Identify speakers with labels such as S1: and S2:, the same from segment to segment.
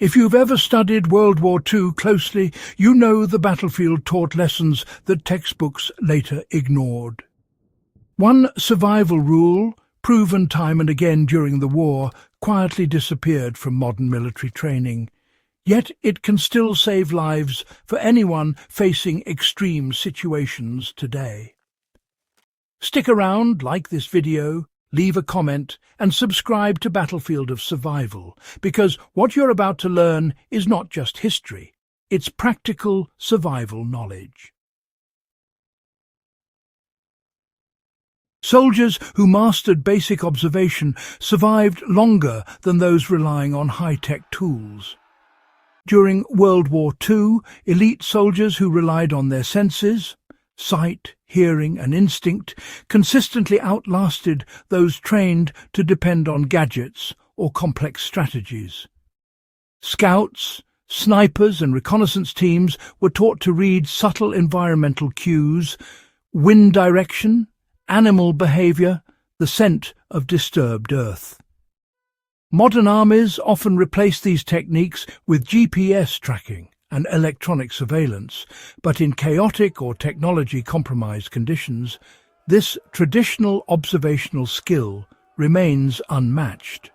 S1: If you've ever studied World War II closely, you know the battlefield taught lessons that textbooks later ignored. One survival rule, proven time and again during the war, quietly disappeared from modern military training. Yet it can still save lives for anyone facing extreme situations today. Stick around, like this video, leave a comment, and subscribe to Battlefield of Survival, because what you're about to learn is not just history, it's practical survival knowledge. Soldiers who mastered basic observation survived longer than those relying on high-tech tools. During World War II, elite soldiers who relied on their senses, sight, hearing and instinct, consistently outlasted those trained to depend on gadgets or complex strategies. Scouts, snipers and reconnaissance teams were taught to read subtle environmental cues, wind direction, animal behavior, the scent of disturbed earth. Modern armies often replace these techniques with GPS tracking and electronic surveillance, but in chaotic or technology-compromised conditions, this traditional observational skill remains unmatched.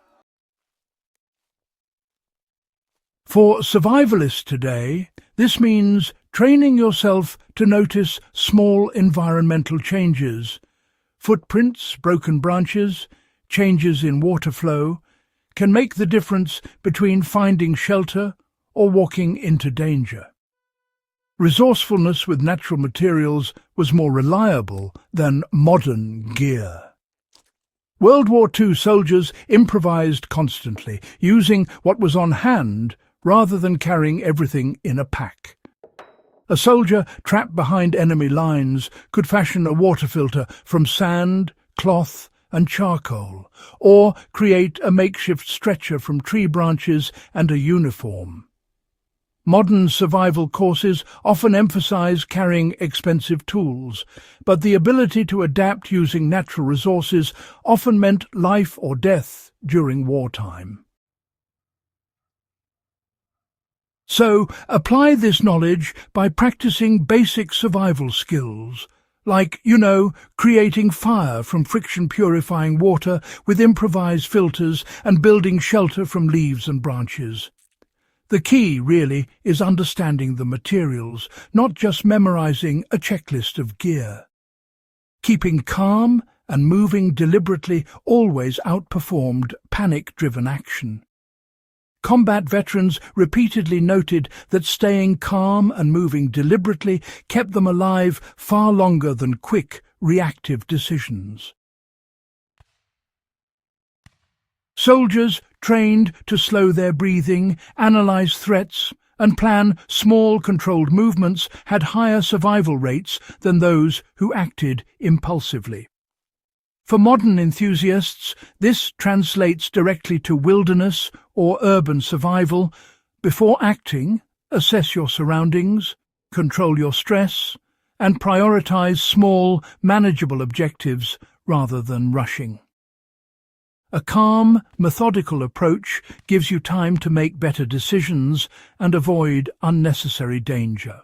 S1: For survivalists today, this means training yourself to notice small environmental changes. Footprints, broken branches, changes in water flow can make the difference between finding shelter or walking into danger. Resourcefulness with natural materials was more reliable than modern gear. World War II soldiers improvised constantly, using what was on hand rather than carrying everything in a pack. A soldier trapped behind enemy lines could fashion a water filter from sand, cloth, and charcoal, or create a makeshift stretcher from tree branches and a uniform. Modern survival courses often emphasize carrying expensive tools, but the ability to adapt using natural resources often meant life or death during wartime. So, apply this knowledge by practicing basic survival skills, like, creating fire from friction-purifying water with improvised filters and building shelter from leaves and branches. The key, really, is understanding the materials, not just memorizing a checklist of gear. Keeping calm and moving deliberately always outperformed panic-driven action. Combat veterans repeatedly noted that staying calm and moving deliberately kept them alive far longer than quick, reactive decisions. Soldiers trained to slow their breathing, analyze threats, and plan small, controlled movements had higher survival rates than those who acted impulsively. For modern enthusiasts, this translates directly to wilderness or urban survival. Before acting, assess your surroundings, control your stress, and prioritize small, manageable objectives rather than rushing. A calm, methodical approach gives you time to make better decisions and avoid unnecessary danger.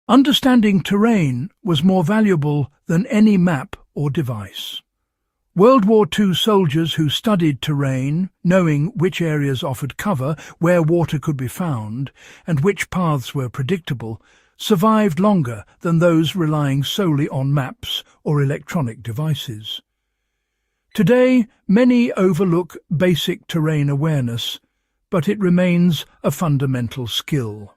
S1: Understanding terrain was more valuable than any map or device. World War II soldiers who studied terrain, knowing which areas offered cover, where water could be found, and which paths were predictable, survived longer than those relying solely on maps or electronic devices. Today, many overlook basic terrain awareness, but it remains a fundamental skill.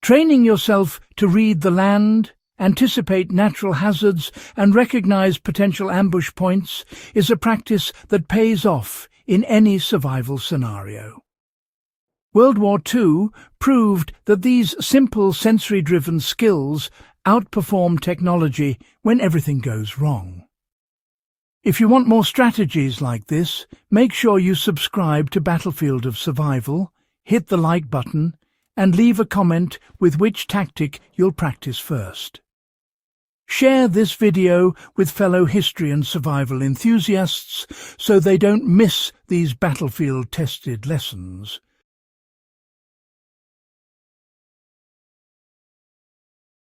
S1: Training yourself to read the land, anticipate natural hazards, and recognize potential ambush points is a practice that pays off in any survival scenario. World War II proved that these simple sensory-driven skills outperform technology when everything goes wrong. If you want more strategies like this, make sure you subscribe to Battlefield of Survival, hit the like button, and leave a comment with which tactic you'll practice first. Share this video with fellow history and survival enthusiasts so they don't miss these battlefield-tested lessons.